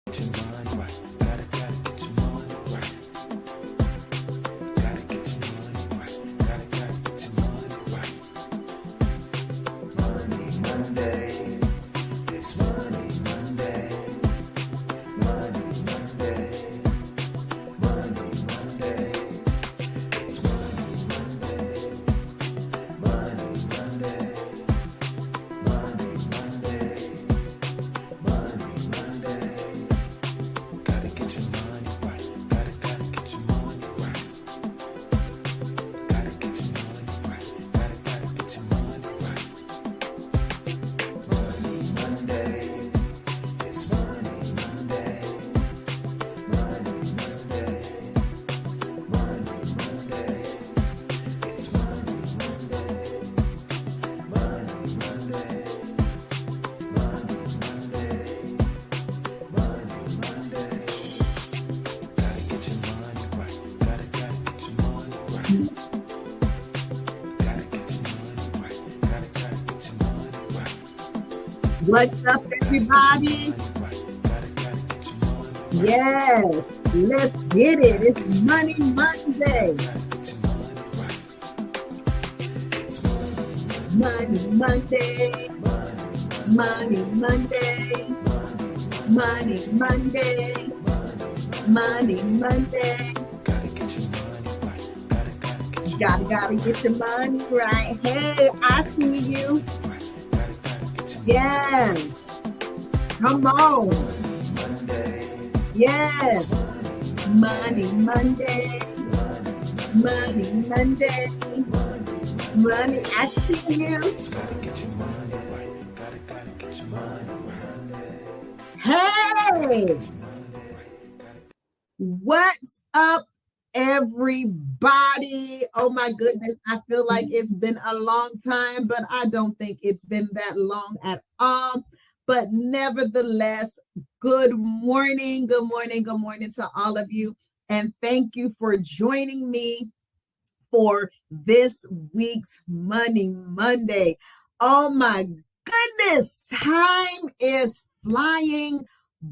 Get your money right. Gotta get your money right. Gotta get your money right. Gotta get your money right. Money Monday. It's Money Monday. Money Monday. Money Monday. It's Money Monday. Money Monday. Money Monday. Money Monday. Gotta get your money right. Gotta get your money right. Gotta get your money right. Gotta get your money right. Money Monday. It's Money Monday. Money Monday. Money Monday. It's Money Monday. Money Monday. Money Monday. Money Monday. Gotta get your money right. Gotta get your money right. Gotta get your money right. Gotta get your money right. What's up, everybody? Gotta get your money right. Yes, let's get it. It's Money Monday. Gotta get your money right. It's Money Monday. Money Monday. Money Monday. Money Monday. gotta get your money right. Gotta get your Gotta get your money right. Hey, I see you. right. Gotta get your Yes. Come on. Monday. Yes. Money Monday. Money Monday. Money, I see you. Gotta get your money right. Gotta get your money right. Hey, what's up, everybody? Oh my goodness, I feel like it's been a long time, but I don't think it's been that long at all. But nevertheless, good morning to all of you. And thank you for joining me for this week's Money Monday. Oh my goodness, time is flying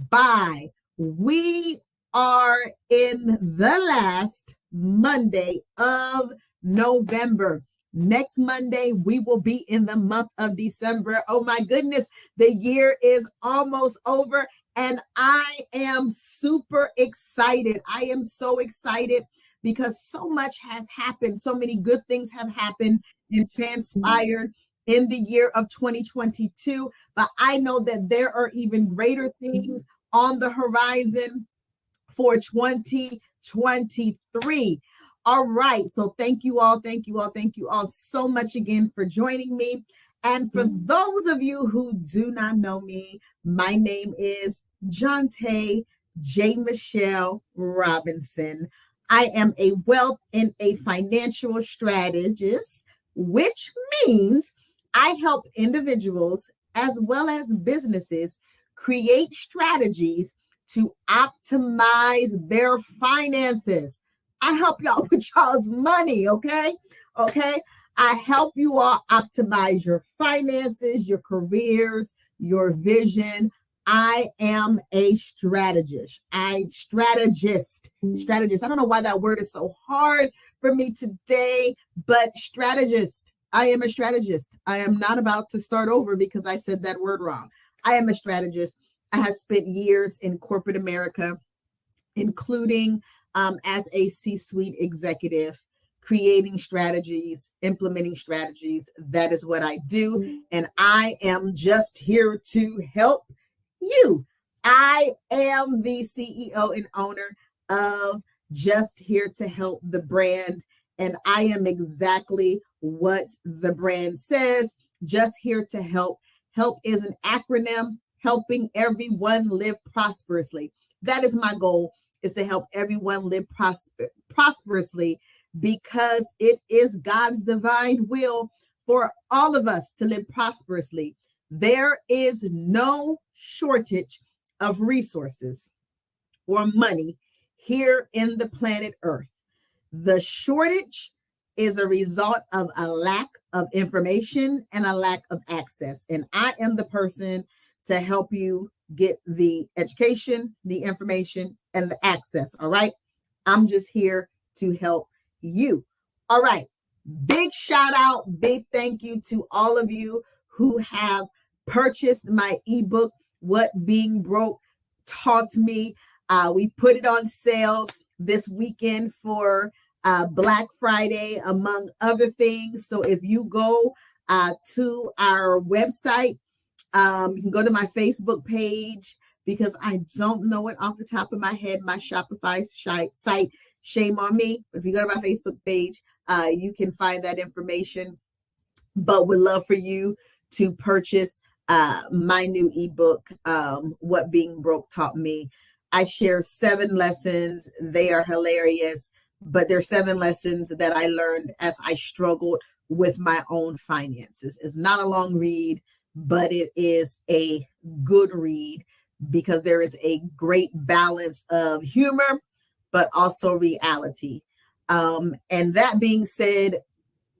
by. We are in the last Monday of November. Next Monday, we will be in the month of December. Oh my goodness, the year is almost over, and I am super excited. I am so excited because so much has happened. So many good things have happened and transpired in the year of 2022. But I know that there are even greater things on the horizon for 2023. All right. So thank you all so much again for joining me. And for those of you who do not know me, my name is Jonte J. Michelle Robinson. I am a wealth and a financial strategist, which means I help individuals as well as businesses create strategies to optimize their finances. I help y'all with y'all's money, okay? Okay? I help you all optimize your finances, your careers, your vision. I am a strategist. Strategist. I don't know why that word is so hard for me today, but strategist. I am a strategist. I am not about to start over because I said that word wrong. I am a strategist. I have spent years in corporate America, including as a C-suite executive, creating strategies, implementing strategies. That is what I do. And I am just here to help you. I am the CEO and owner of Just Here to Help the brand. And I am exactly what the brand says, just here to help. HELP is an acronym, helping everyone live prosperously. That is my goal, is to help everyone live prosperously, because it is God's divine will for all of us to live prosperously. There is no shortage of resources or money here in the planet Earth. The shortage is a result of a lack of information and a lack of access. And I am the person to help you get the education, the information, and the access. All right. I'm just here to help you. All right. Big shout out, big thank you to all of you who have purchased my ebook, What Being Broke Taught Me. We put it on sale this weekend for Black Friday, among other things. So if you go to our website, you can go to my Facebook page because I don't know it off the top of my head, my Shopify site. Shame on me. But if you go to my Facebook page, you can find that information. But would love for you to purchase my new ebook, What Being Broke Taught Me. I share 7 lessons. They are hilarious, but they're 7 lessons that I learned as I struggled with my own finances. It's not a long read, but it is a good read because there is a great balance of humor, but also reality. And that being said,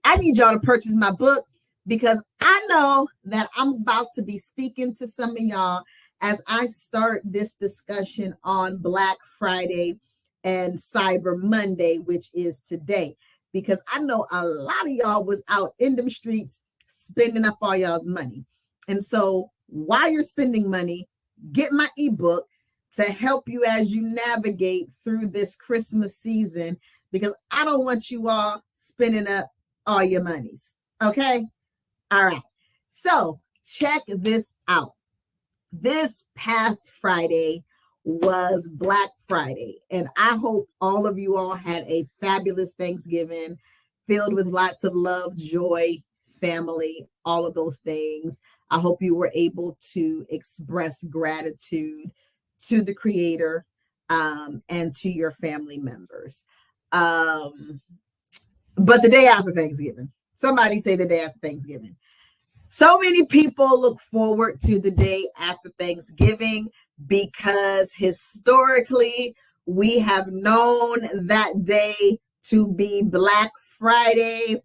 I need y'all to purchase my book because I know that I'm about to be speaking to some of y'all as I start this discussion on Black Friday and Cyber Monday, which is today. Because I know a lot of y'all was out in them streets spending up all y'all's money. And so while you're spending money, get my ebook to help you as you navigate through this Christmas season, because I don't want you all spending up all your monies. Okay. All right. So check this out. This past Friday was Black Friday, and I hope all of you all had a fabulous Thanksgiving filled with lots of love, joy, family, all of those things. I hope you were able to express gratitude to the Creator and to your family members. But the day after Thanksgiving, somebody say the day after Thanksgiving. So many people look forward to the day after Thanksgiving because historically we have known that day to be Black Friday,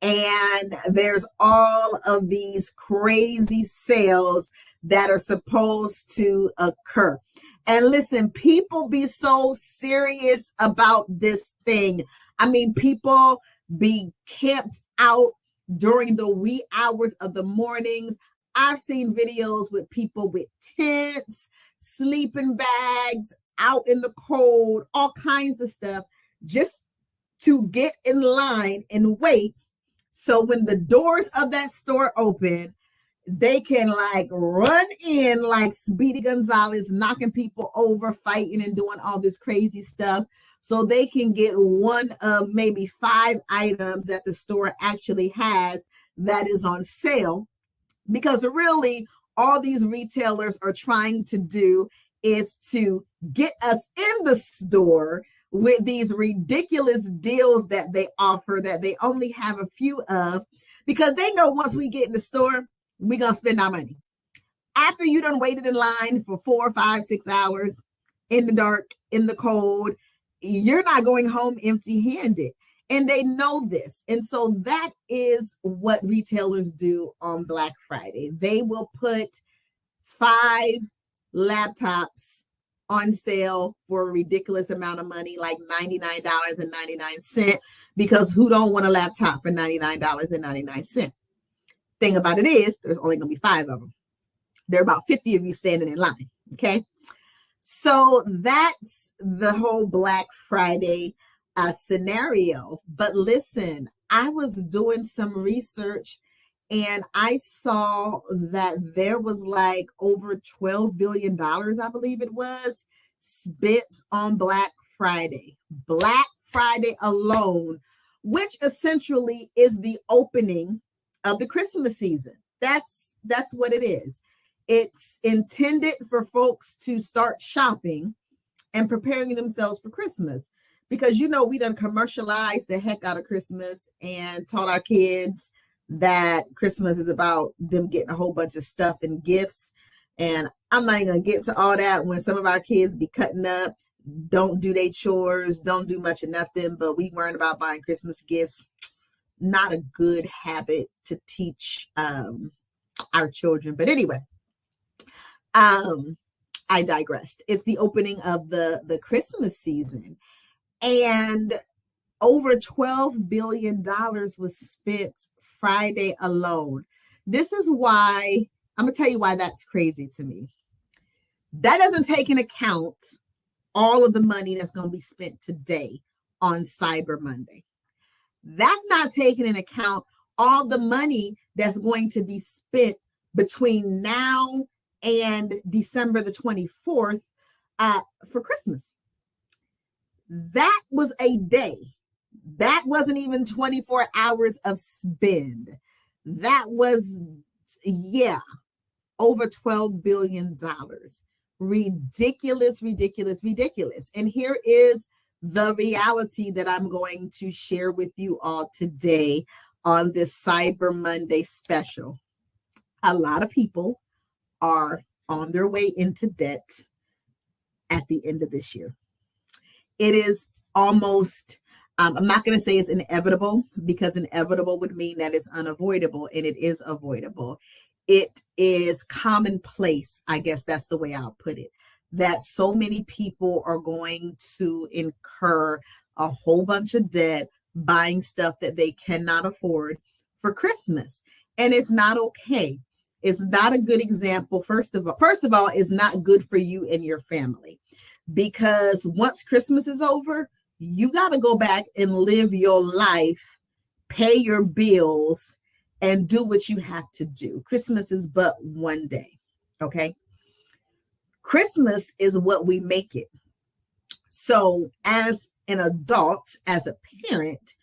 and there's all of these crazy sales that are supposed to occur. And listen, people be so serious about this thing. I mean, people be camped out during the wee hours of the mornings. I've seen videos with people with tents, sleeping bags, out in the cold, all kinds of stuff, just to get in line and wait. So when the doors of that store open, they can like run in like Speedy Gonzalez, knocking people over, fighting and doing all this crazy stuff, so they can get one of maybe 5 items that the store actually has that is on sale. Because really, all these retailers are trying to do is to get us in the store with these ridiculous deals that they offer that they only have a few of, because they know once we get in the store, we're going to spend our money. After you done waited in line for 4, 5, 6 hours in the dark, in the cold, you're not going home empty-handed. And they know this. And so that is what retailers do on Black Friday. They will put 5 laptops on sale for a ridiculous amount of money, like $99.99, because who don't want a laptop for $99.99? Thing about it is, there's only going to be 5 of them. There are about 50 of you standing in line. Okay. So that's the whole Black Friday scenario. But listen, I was doing some research and I saw that there was like over $12 billion, I believe it was, spent on Black Friday. Black Friday alone, which essentially is the opening of the Christmas season. That's what it is. It's intended for folks to start shopping and preparing themselves for Christmas, because we done commercialized the heck out of Christmas and taught our kids that Christmas is about them getting a whole bunch of stuff and gifts. And I'm not even gonna get to all that when some of our kids be cutting up, don't do their chores, don't do much of nothing, but we learn about buying Christmas gifts. Not a good habit to teach our children. But anyway, I digressed. It's the opening of the Christmas season, and over $12 billion was spent Friday alone. This is why I'm going to tell you why that's crazy to me. That doesn't take into account all of the money that's going to be spent today on Cyber Monday. That's not taking into account all the money that's going to be spent between now and December the 24th for Christmas. That was a day. That wasn't even 24 hours of spend. That was, over $12 billion. Ridiculous, ridiculous, ridiculous. And here is the reality that I'm going to share with you all today on this Cyber Monday special. A lot of people are on their way into debt at the end of this year. It is almost, I'm not going to say it's inevitable, because inevitable would mean that it's unavoidable, and it is avoidable. It is commonplace, I guess that's the way I'll put it, that so many people are going to incur a whole bunch of debt buying stuff that they cannot afford for Christmas. And it's not okay. It's not a good example. First of all, it's not good for you and your family, because once Christmas is over, you got to go back and live your life, pay your bills, and do what you have to do. Christmas is but one day, okay? Christmas is what we make it. So as an adult, as a parent,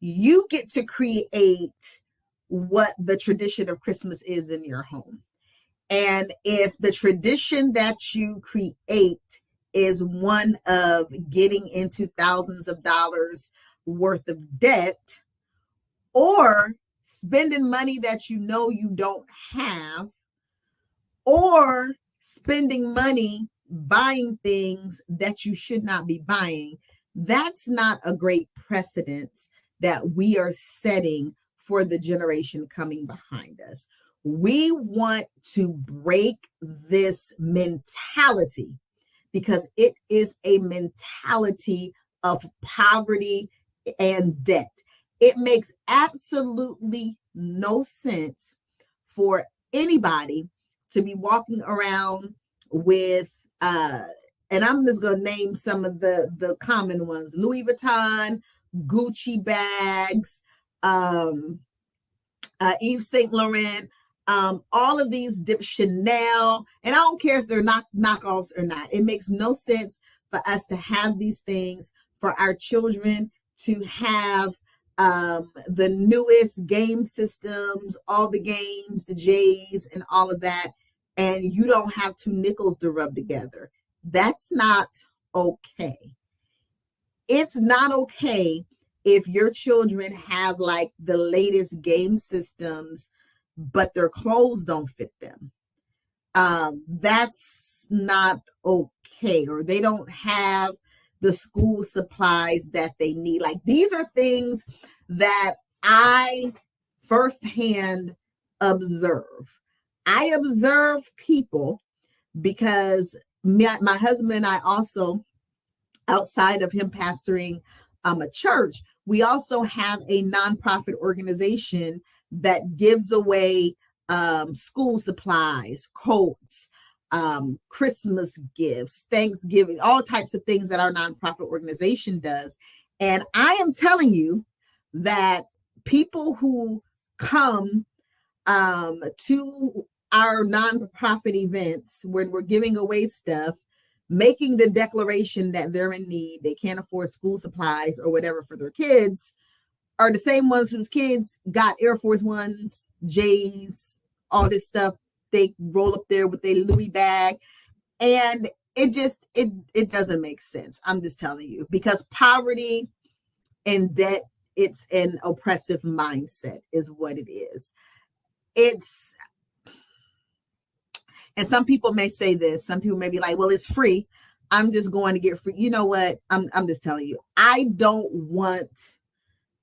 you get to create what the tradition of Christmas is in your home. And if the tradition that you create is one of getting into thousands of dollars worth of debt, or spending money that you know you don't have, or spending money buying things that you should not be buying, that's not a great precedence that we are setting for the generation coming behind us. We want to break this mentality, because it is a mentality of poverty and debt. It makes absolutely no sense for anybody to be walking around with, and I'm just going to name some of the common ones: Louis Vuitton, Gucci bags, Yves Saint Laurent, all of these Chanel, and I don't care if they're not knockoffs or not. It makes no sense for us to have these things, for our children to have the newest game systems, all the games, the J's and all of that, and you don't have two nickels to rub together. That's not okay. It's not okay if your children have like the latest game systems, but their clothes don't fit them. That's not okay. Or they don't have the school supplies that they need. Like, these are things that I firsthand observe. I observe people because my husband and I also, outside of him pastoring a church, we also have a nonprofit organization that gives away school supplies, coats, Christmas gifts, Thanksgiving, all types of things that our nonprofit organization does. And I am telling you that people who come to our nonprofit events when we're giving away stuff, making the declaration that they're in need, they can't afford school supplies or whatever for their kids, are the same ones whose kids got Air Force Ones, J's, all this stuff. They roll up there with their Louis bag, and it doesn't make sense. I'm just telling you, because poverty and debt, it's an oppressive mindset is what it is. And some people may say this, some people may be like, well, it's free, I'm just going to get free. You know what? I'm just telling you, I don't want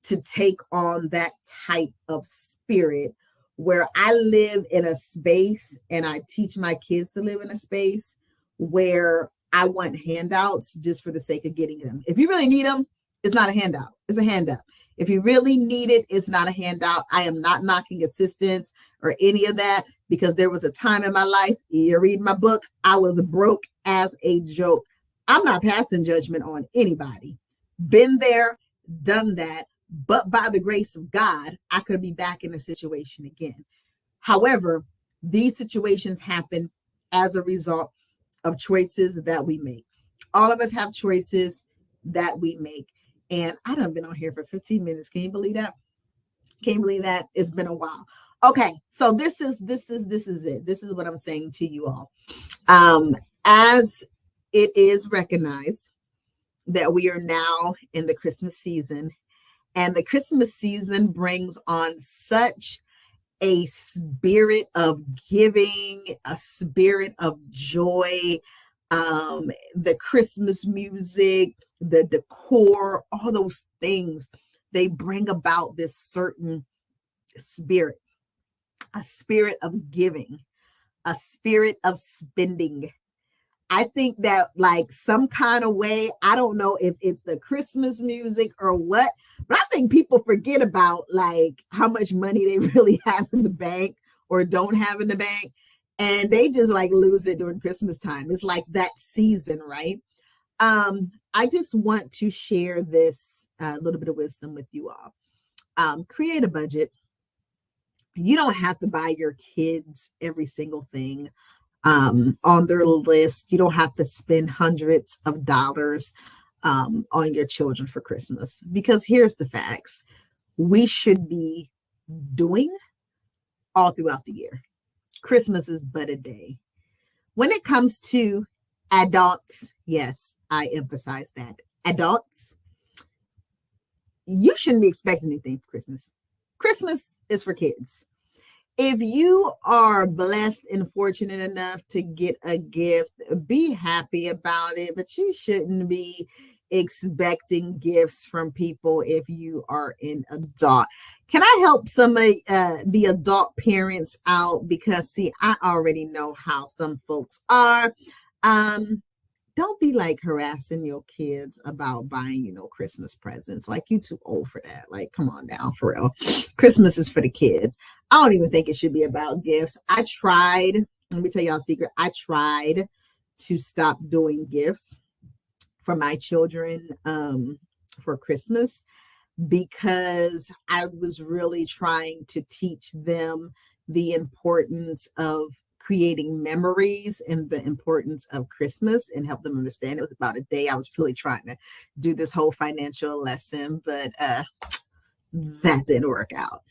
to take on that type of spirit where I live in a space and I teach my kids to live in a space where I want handouts just for the sake of getting them. If you really need them, it's not a handout. It's a handout. If you really need it, it's not a handout. I am not knocking assistance or any of that, because there was a time in my life, you read my book, I was broke as a joke. I'm not passing judgment on anybody. Been there, done that. But by the grace of God, I could be back in a situation again. However, these situations happen as a result of choices that we make. All of us have choices that we make. And I done been on here for 15 minutes. Can you believe that? Can't believe that. It's been a while. Okay, so this is it. This is what I'm saying to you all. As it is recognized that we are now in the Christmas season, and the Christmas season brings on such a spirit of giving, a spirit of joy, the Christmas music, the decor, all those things, they bring about this certain spirit, a spirit of giving, a spirit of spending. I think that, like, some kind of way, I don't know if it's the Christmas music or what, but I think people forget about, like, how much money they really have in the bank or don't have in the bank. And they just like lose it during Christmas time. It's like that season, right? I just want to share this little bit of wisdom with you all. Create a budget. You don't have to buy your kids every single thing on their list. You don't have to spend hundreds of dollars on your children for Christmas, because here's the facts. We should be doing all throughout the year. Christmas is but a day. When it comes to adults, yes, I emphasize that. Adults, you shouldn't be expecting anything for Christmas. Christmas is for kids. If you are blessed and fortunate enough to get a gift, be happy about it, but you shouldn't be expecting gifts from people if you are an adult. Can I help somebody, the adult parents out? Because, see, I already know how some folks are. Don't be like harassing your kids about buying, Christmas presents. Like, you too old for that. Like, come on now, for real. Christmas is for the kids. I don't even think it should be about gifts. I tried, let me tell y'all a secret. I tried to stop doing gifts for my children for Christmas, because I was really trying to teach them the importance of creating memories and the importance of Christmas, and help them understand. It was about a day. I was really trying to do this whole financial lesson, but that didn't work out.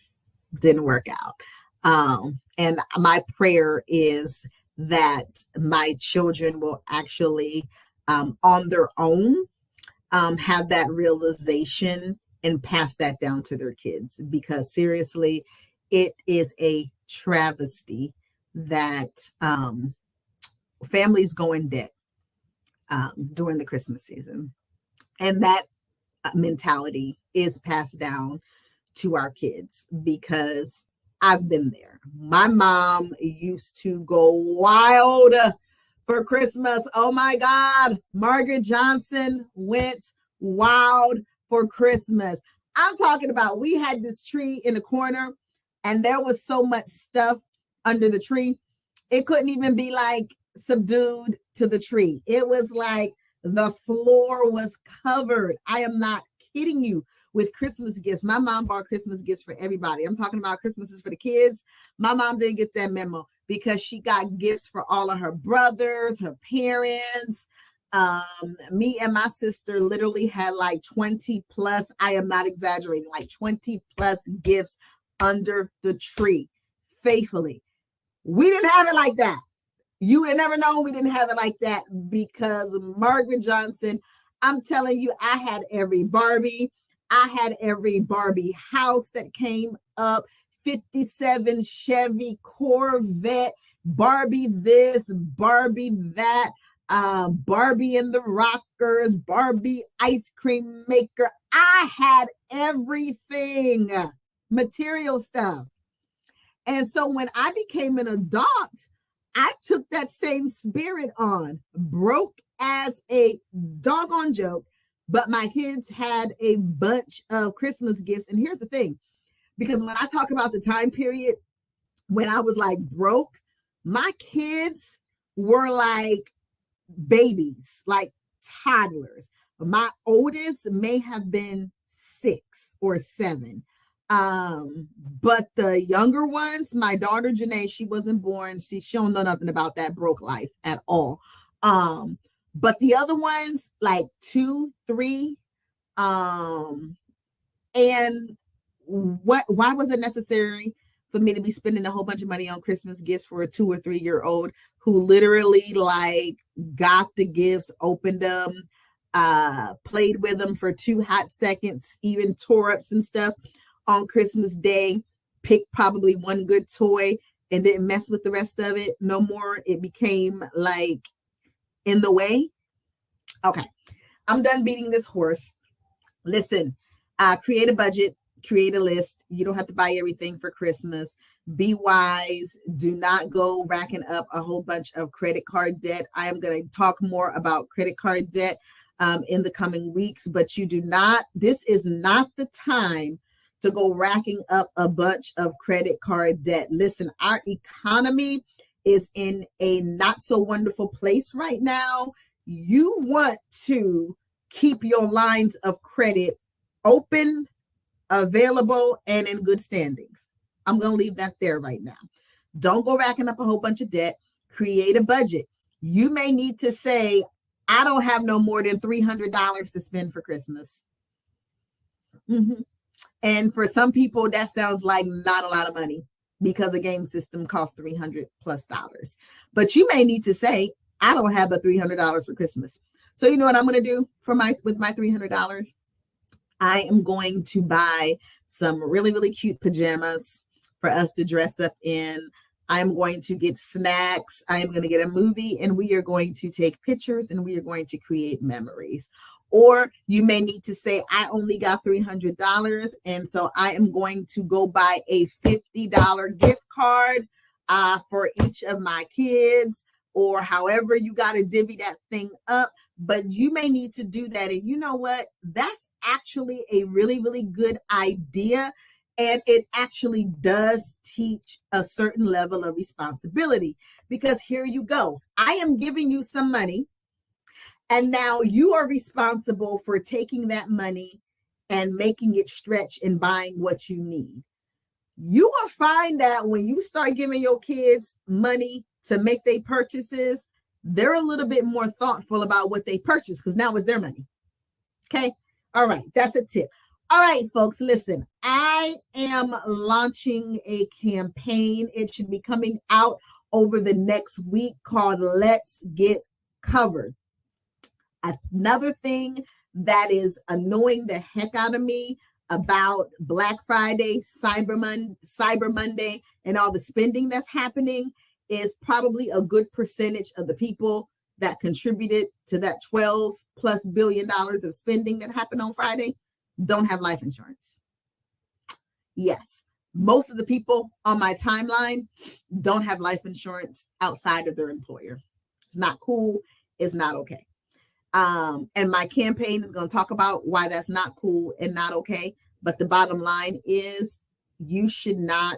And my prayer is that my children will actually, on their own, have that realization and pass that down to their kids, because seriously, it is a travesty that families go in debt during the Christmas season, and that mentality is passed down to our kids, because I've been there. My mom used to go wild for Christmas. Oh my God, Margaret Johnson went wild for Christmas. I'm talking about, we had this tree in the corner and there was so much stuff under the tree. It couldn't even be like subdued to the tree. It was like the floor was covered. I am not kidding you, with Christmas gifts. My mom bought Christmas gifts for everybody. I'm talking about Christmases for the kids. My mom didn't get that memo, because she got gifts for all of her brothers, her parents. Me and my sister literally had like 20 plus, I am not exaggerating, like 20 plus gifts under the tree, faithfully. We didn't have it like that. You would never know we didn't have it like that, because Margaret Johnson, I'm telling you, I had every Barbie. I had every Barbie house that came up, 57 Chevy Corvette, Barbie this, Barbie that, Barbie and the Rockers, Barbie ice cream maker. I had everything, material stuff. And so when I became an adult, I took that same spirit on, broke as a doggone joke, but my kids had a bunch of Christmas gifts. And here's the thing, because when I talk about the time period when I was like broke, my kids were like babies, like toddlers. My oldest may have been 6 or 7. But the younger ones, my daughter Janae, she wasn't born. She don't know nothing about that broke life at all. But the other ones, like 2, 3, and why was it necessary for me to be spending a whole bunch of money on Christmas gifts for a 2 or 3 year old who literally like got the gifts, opened them, played with them for 2 hot seconds, even tore up some stuff on Christmas Day, picked probably one good toy and didn't mess with the rest of it no more? It became like in the way. Okay, I'm done beating this horse. Listen, create a budget, create a list. You don't have to buy everything for Christmas. Be wise. Do not go racking up a whole bunch of credit card debt. I am going to talk more about credit card debt in the coming weeks, but this is not the time to go racking up a bunch of credit card debt. Listen, our economy is in a not so wonderful place right now. You want to keep your lines of credit open, available, and in good standings. I'm going to leave that there right now. Don't go racking up a whole bunch of debt. Create a budget. You may need to say, I don't have no more than $300 to spend for Christmas. And for some people, that sounds like not a lot of money because a game system costs $300+. But you may need to say, I don't have but $300 for Christmas. So you know what I'm going to do with my $300? I am going to buy some really, really cute pajamas for us to dress up in. I'm going to get snacks. I am going to get a movie, and we are going to take pictures, and we are going to create memories. Or you may need to say, I only got $300, and so I am going to go buy a $50 gift card for each of my kids, or however you got to divvy that thing up. But you may need to do that. And you know what? That's actually a really, really good idea. And it actually does teach a certain level of responsibility, because here you go. I am giving you some money, and now you are responsible for taking that money and making it stretch and buying what you need. You will find that when you start giving your kids money to make their purchases, they're a little bit more thoughtful about what they purchase because now it's their money. Okay. All right. That's a tip. All right, folks, listen, I am launching a campaign. It should be coming out over the next week called Let's Get Covered. Another thing that is annoying the heck out of me about Black Friday, Cyber Monday, and all the spending that's happening is probably a good percentage of the people that contributed to that $12+ billion of spending that happened on Friday don't have life insurance. Yes, most of the people on my timeline don't have life insurance outside of their employer. It's not cool. It's not okay. And my campaign is going to talk about why that's not cool and not okay. But the bottom line is you should not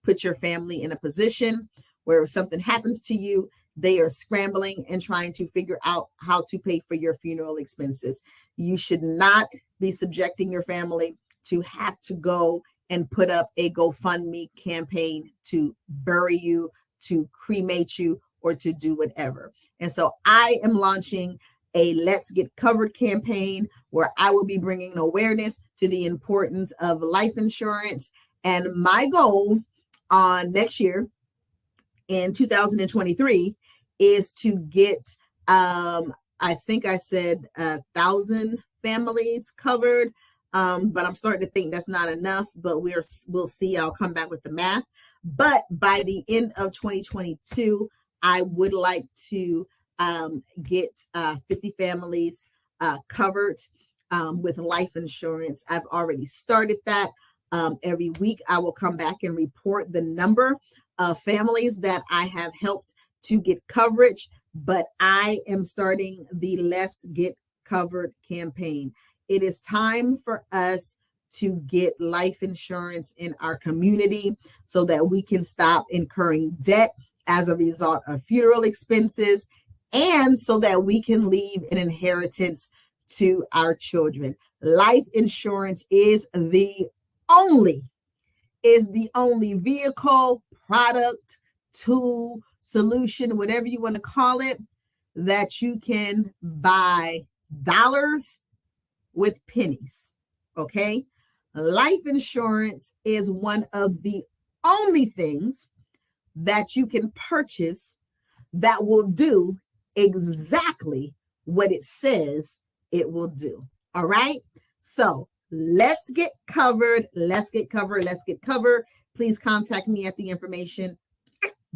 put your family in a position where if something happens to you, they are scrambling and trying to figure out how to pay for your funeral expenses. You should not be subjecting your family to have to go and put up a GoFundMe campaign to bury you, to cremate you, or to do whatever. And so I am launching a Let's Get Covered campaign where I will be bringing awareness to the importance of life insurance. And my goal on next year in 2023 is to get, I think I said 1,000 families covered, but I'm starting to think that's not enough, but we'll see. I'll come back with the math. But by the end of 2022, I would like to get 50 families covered with life insurance. I've already started that. Every week, I will come back and report the number of families that I have helped to get coverage, but I am starting the Let's Get Covered campaign. It is time for us to get life insurance in our community so that we can stop incurring debt as a result of funeral expenses, and so that we can leave an inheritance to our children. Life insurance is the only vehicle, product, tool, solution, whatever you want to call it, that you can buy dollars with pennies. Okay? Life insurance is one of the only things that you can purchase that will do exactly what it says it will do. All right? So let's get covered. Let's get covered. Let's get covered. Please contact me at the information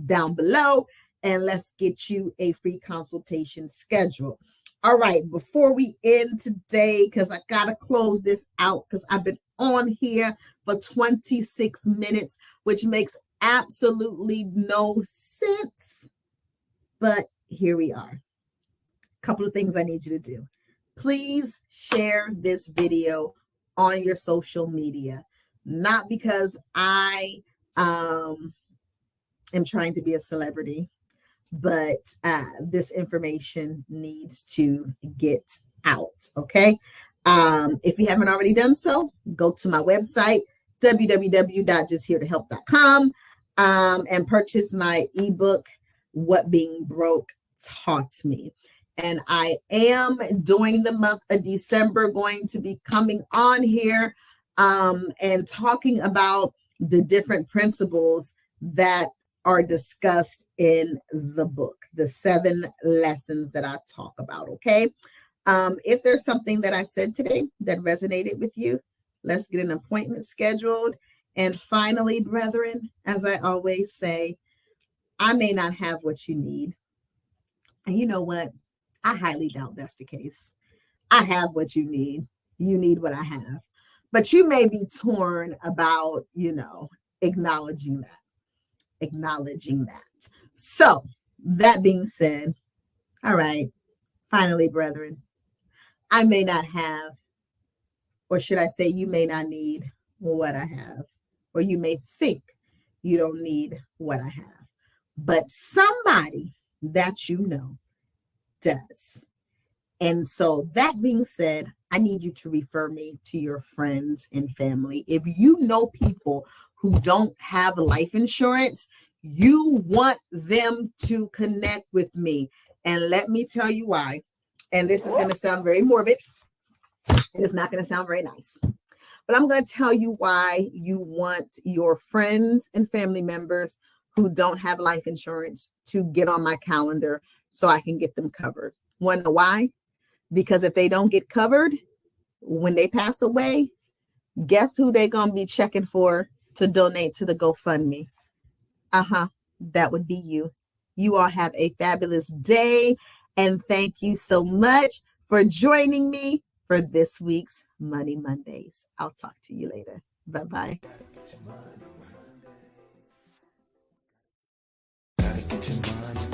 down below, and let's get you a free consultation schedule. All right, before we end today, because I got to close this out because I've been on here for 26 minutes, which makes absolutely no sense. But here we are. A couple of things I need you to do. Please share this video on your social media, not because I am trying to be a celebrity, but this information needs to get out. Okay. If you haven't already done so, go to my website, www.justheretohelp.com, and purchase my ebook, What Being Broke Taught Me. And I am, during the month of December, going to be coming on here and talking about the different principles that are discussed in the book, the 7 lessons that I talk about. Okay. If there's something that I said today that resonated with you, let's get an appointment scheduled. And finally, brethren, as I always say, I may not have what you need. And you know what? I highly doubt that's the case. I have what you need. You need what I have. But you may be torn about, acknowledging that. So, that being said, all right, finally, brethren, I may not have, or should I say, you may not need what I have, or you may think you don't need what I have, but somebody that you know does. And so, that being said, I need you to refer me to your friends and family. If you know people who don't have life insurance, you want them to connect with me. And let me tell you why. And this is going to sound very morbid. It's not going to sound very nice. But I'm going to tell you why you want your friends and family members who don't have life insurance to get on my calendar so I can get them covered. Want to know why? Because if they don't get covered, when they pass away, guess who they're going to be checking for to donate to the GoFundMe? That would be you. You all have a fabulous day. And thank you so much for joining me for this week's Money Mondays. I'll talk to you later. Bye-bye. Gotta get your money.